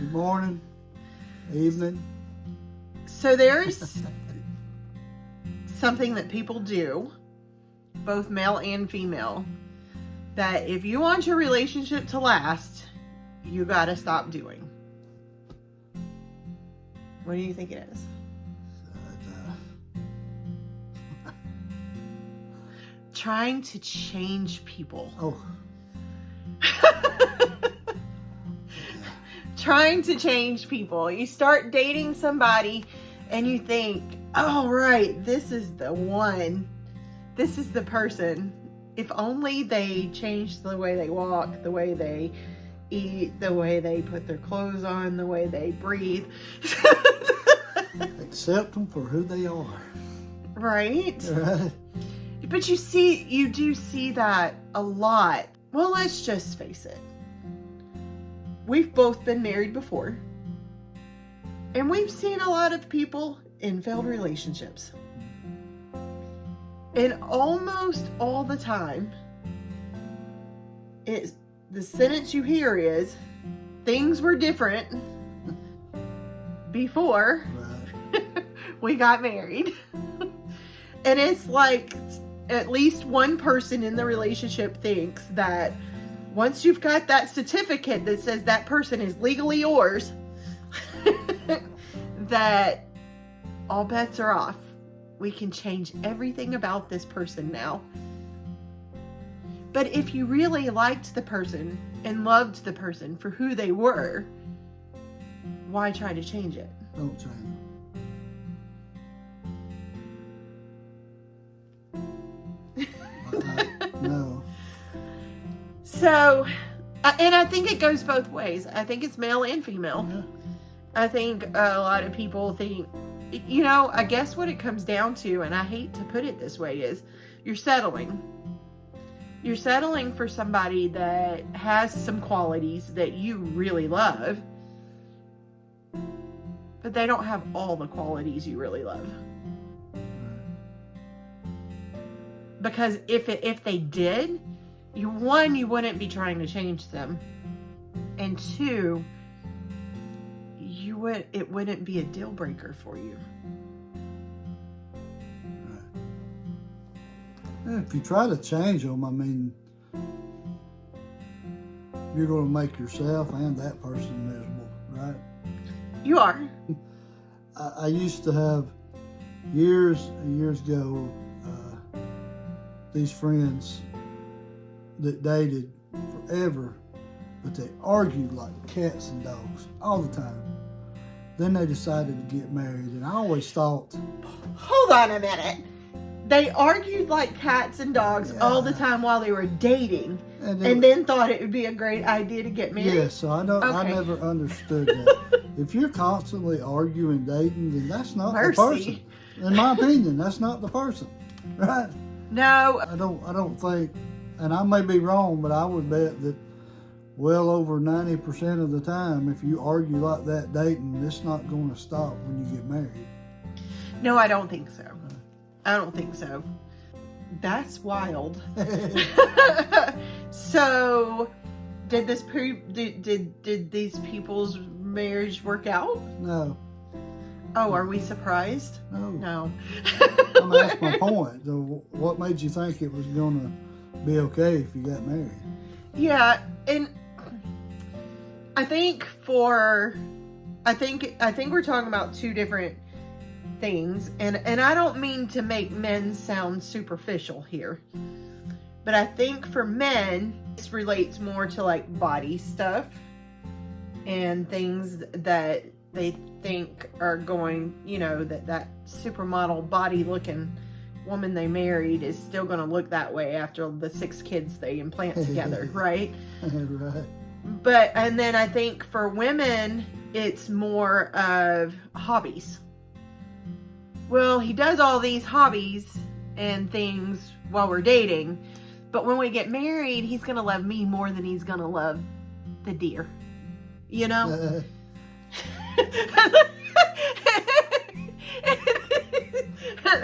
Good morning, evening. So there's something that people do, both male and female, that if you want your relationship to last, you gotta stop doing. What do you think it is? Trying to change people. Oh. Trying to change people. You start dating somebody and you think, oh, right, this is the one. This is the person. If only they changed the way they walk, the way they eat, the way they put their clothes on, the way they breathe. Accept them for who they are. Right? Right. But you do see that a lot. Well, let's just face it. We've both been married before. And we've seen a lot of people in failed relationships. And almost all the time, the sentence you hear is, things were different before we got married. And it's like, at least one person in the relationship thinks that once you've got that certificate that says that person is legally yours, that all bets are off. We can change everything about this person now. But if you really liked the person and loved the person for who they were, why try to change it? Don't change. No. So, and I think it goes both ways. I think it's male and female. Yeah. I think a lot of people think, I guess what it comes down to, and I hate to put it this way, is you're settling. You're settling for somebody that has some qualities that you really love, but they don't have all the qualities you really love. Because if they did, you wouldn't be trying to change them, and two, it wouldn't be a deal breaker for you. Right. If you try to change them, I mean, you're going to make yourself and that person miserable, right? You are. I used to have, years and years ago, these friends that dated forever, but they argued like cats and dogs all the time. Then they decided to get married, and I always thought... Hold on a minute. They argued like cats and dogs all the time while they were dating, and then thought it would be a great idea to get married? Yeah, so I never understood that. If you're constantly arguing, dating, then that's not the person. In my opinion, that's not the person, right? No. I don't think, and I may be wrong, but I would bet that well over 90% of the time, if you argue like that dating, it's not going to stop when you get married. No, I don't think so. I don't think so. That's wild. So, did these people's marriage work out? No. Oh, are we surprised? No. I mean, that's my point. So what made you think it was going to be okay if you got married? Yeah, and I think we're talking about two different things, and I don't mean to make men sound superficial here, but I think for men, this relates more to like body stuff and things that they think are going, that supermodel body looking woman they married is still going to look that way after the 6 kids they implant together, right? Right. But, and then I think for women, it's more of hobbies. Well, he does all these hobbies and things while we're dating, but when we get married, he's going to love me more than he's going to love the deer.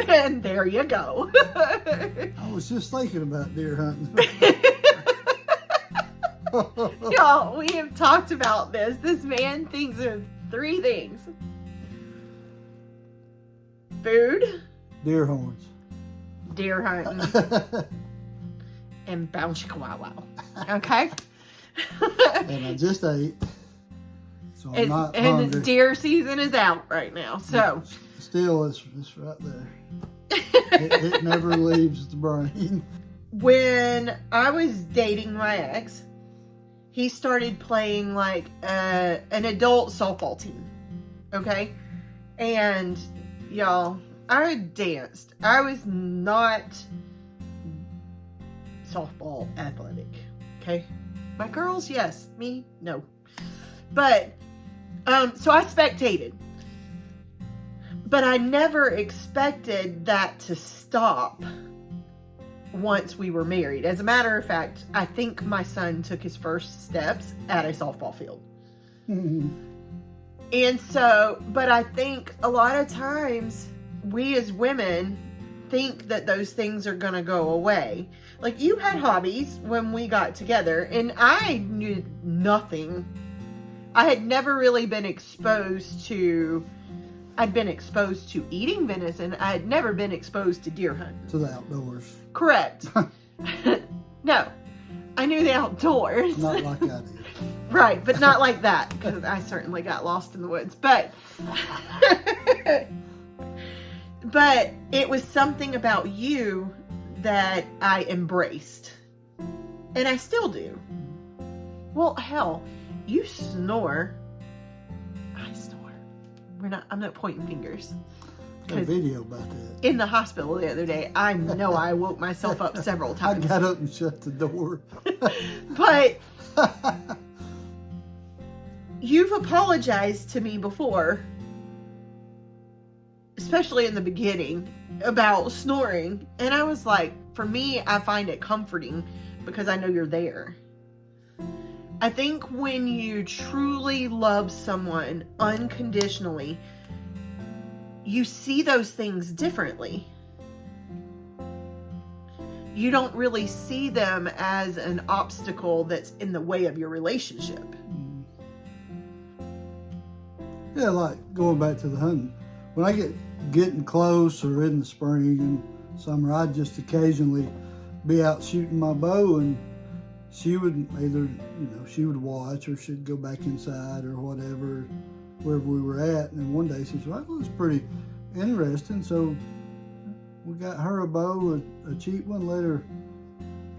And there you go. I was just thinking about deer hunting. Y'all, we have talked about this. This man thinks of 3 things: food, Deer horns. deer hunting, and bounce chihuahua. Okay? And I just ate. So I'm not hungry. Deer season is out right now. So still, it's right there. It never leaves the brain. when I was dating my ex, he started playing like an adult softball team. Okay? And y'all, I danced. I was not softball athletic. Okay? My girls, yes. Me, no. But, so I spectated. But I never expected that to stop once we were married. As a matter of fact, I think my son took his first steps at a softball field. And so, but I think a lot of times we as women think that those things are going to go away. Like, you had hobbies when we got together, and I knew nothing. I had never really been exposed to, I'd been exposed to eating venison. I had never been exposed to deer hunting. To the outdoors. Correct. No, I knew the outdoors. Not like I did. Right, but not like that, because I certainly got lost in the woods. But, but it was something about you that I embraced. And I still do. Well, hell, you snore. I snore. I'm not pointing fingers. Got a video about that. In the hospital the other day, I know I woke myself up several times. I got up and shut the door. But you've apologized to me before, especially in the beginning, about snoring. And I was like, for me, I find it comforting because I know you're there. I think when you truly love someone unconditionally, you see those things differently. You don't really see them as an obstacle that's in the way of your relationship. Yeah, like going back to the hunting. When I getting close or in the spring and summer, I'd just occasionally be out shooting my bow, and she would either, she would watch or she'd go back inside or whatever, wherever we were at. And then one day she said, well, it was pretty interesting. So we got her a bow, a cheap one, let her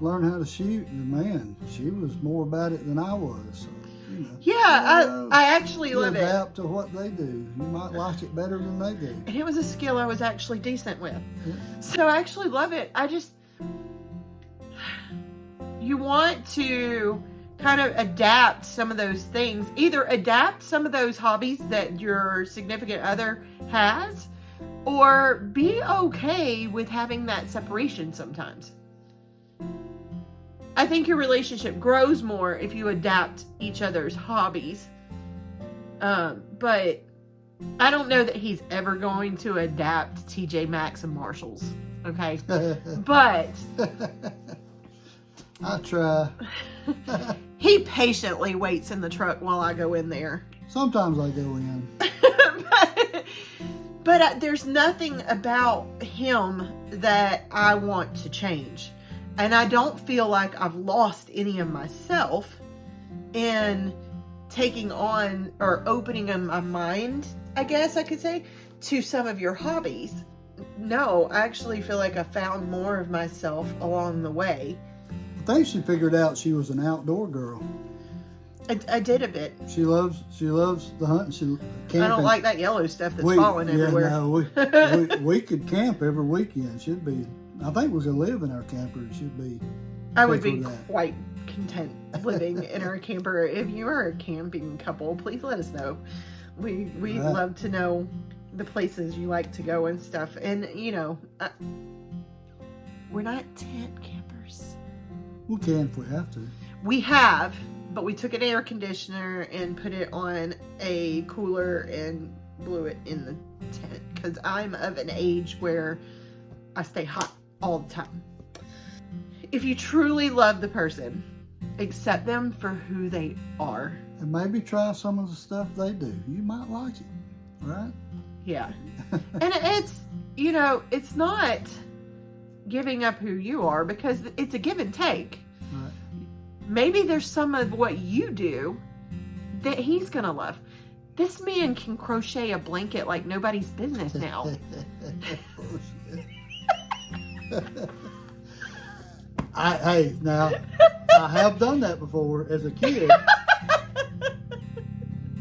learn how to shoot. And man, she was more about it than I was. So, yeah, I actually love it. Adapt to what they do. You might like it better than they do. And it was a skill I was actually decent with. Yeah. So I actually love it. You want to kind of adapt some of those things. Either adapt some of those hobbies that your significant other has, or be okay with having that separation sometimes. I think your relationship grows more if you adapt each other's hobbies. But I don't know that he's ever going to adapt TJ Maxx and Marshalls. Okay? But I try. He patiently waits in the truck while I go in there. Sometimes I go in. but there's nothing about him that I want to change. And I don't feel like I've lost any of myself in taking on or opening my mind, I guess I could say, to some of your hobbies. No, I actually feel like I found more of myself along the way. I think she figured out she was an outdoor girl. I did a bit. She loves the hunt. Camping. I don't like that yellow stuff that's falling everywhere. No, we could camp every weekend. Should be. I think we could live in our camper. It should be. I would be quite content living in our camper. If you are a camping couple, please let us know. We'd love to know the places you like to go and stuff. And we're not tent campers. We can if we have to. We have, but we took an air conditioner and put it on a cooler and blew it in the tent because I'm of an age where I stay hot all the time. If you truly love the person accept them for who they are. And maybe try some of the stuff they do. You might like it, right? Yeah. And it's, you know, it's not giving up who you are, because it's a give and take. Right. Maybe there's some of what you do that he's going to love. This man can crochet a blanket like nobody's business now. Hey, now, I have done that before as a kid.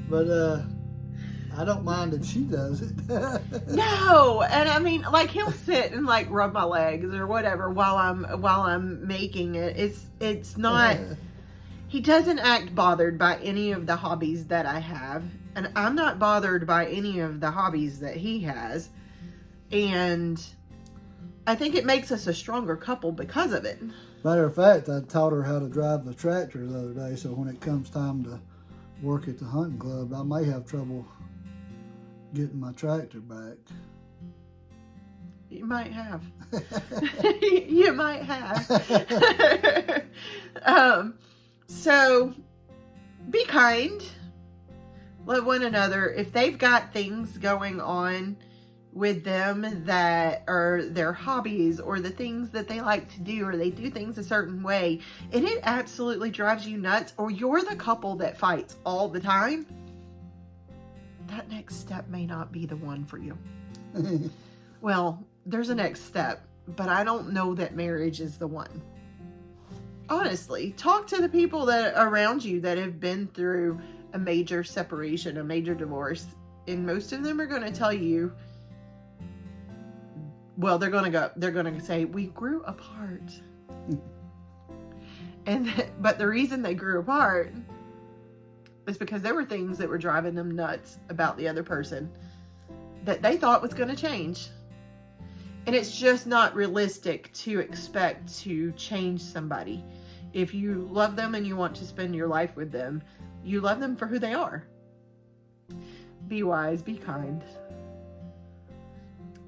But I don't mind if she does it. No, and I mean, like, he'll sit and like rub my legs or whatever while I'm making it. It's not. He doesn't act bothered by any of the hobbies that I have, and I'm not bothered by any of the hobbies that he has, and I think it makes us a stronger couple because of it. Matter of fact, I taught her how to drive the tractor the other day, so when it comes time to work at the hunting club, I may have trouble getting my tractor back. You might have. You might have. So be kind. Love one another. If they've got things going on with them that are their hobbies or the things that they like to do, or they do things a certain way, and it absolutely drives you nuts, or you're the couple that fights all the time, that next step may not be the one for you. Well, there's a next step, but I don't know that marriage is the one. Honestly, talk to the people that are around you that have been through a major separation, a major divorce, and most of them are going to tell you, well, they're going to say, we grew apart. But the reason they grew apart is because there were things that were driving them nuts about the other person that they thought was going to change. And it's just not realistic to expect to change somebody. If you love them and you want to spend your life with them, you love them for who they are. Be wise, be kind.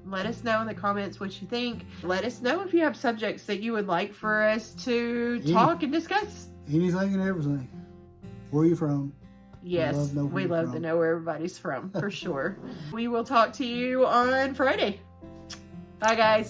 Let us know in the comments what you think. Let us know if you have subjects that you would like for us to talk and discuss. Anything and everything. Where are you from? Yes, we love to know where everybody's from, for sure. We will talk to you on Friday. Bye, guys.